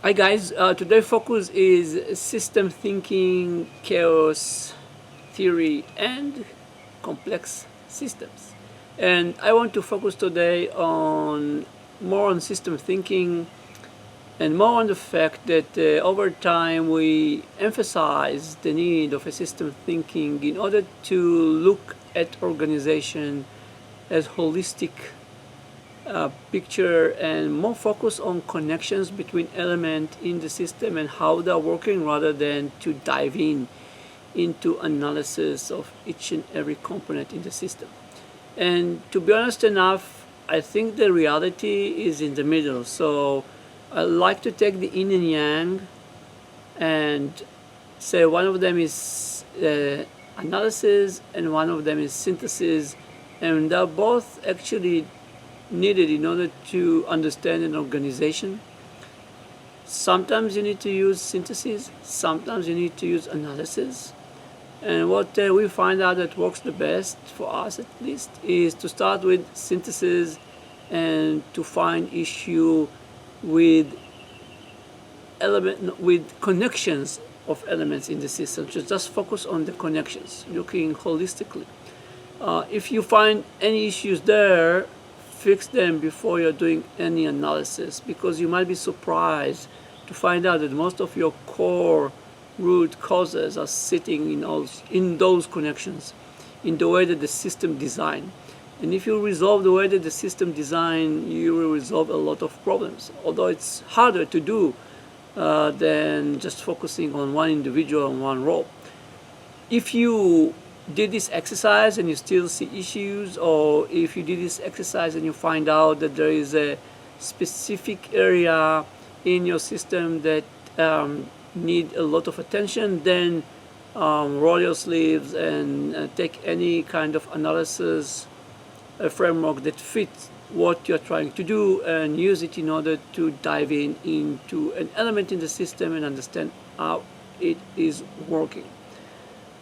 Hi guys, today's focus is system thinking, chaos theory, and complex systems. And I want to focus today on more on system thinking and more on the fact that over time we emphasize the need of a system thinking in order to look at organization as holistic picture and more focus on connections between elements in the system and how they're working rather than to dive in into analysis of each and every component in the system. And to be honest enough, I think the reality is in the middle. So I like to take the yin and yang and say one of them is analysis and one of them is synthesis, and they're both actually needed in order to understand an organization. Sometimes you need to use synthesis, sometimes you need to use analysis. And what we find out that works the best, for us at least, is to start with synthesis and to find issue with with connections of elements in the system. So just focus on the connections, looking holistically. If you find any issues there, fix them before you're doing any analysis, because you might be surprised to find out that most of your core root causes are sitting in those connections, in the way that the system designed. And if you resolve the way that the system designed, you will resolve a lot of problems, although it's harder to do than just focusing on one individual and one role. If you did this exercise and you still see issues, or if you did this exercise and you find out that there is a specific area in your system that need a lot of attention, then roll your sleeves and take any kind of analysis framework that fits what you're trying to do and use it in order to dive into an element in the system and understand how it is working.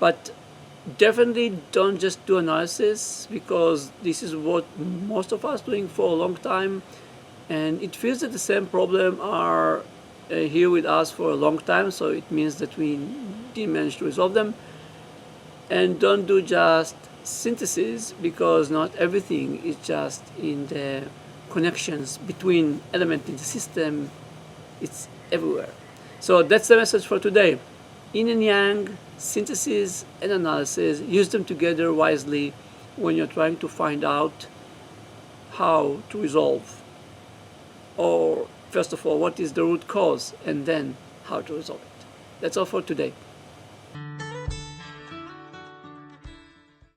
But definitely don't just do analysis, because this is what most of us doing for a long time, and it feels that the same problem are here with us for a long time, so it means that we didn't manage to resolve them. And don't do just synthesis, because not everything is just in the connections between elements in the system, it's everywhere. So that's the message for today. Yin and yang, synthesis and analysis, use them together wisely when you're trying to find out how to resolve, or first of all, what is the root cause, and then how to resolve it. That's all for today.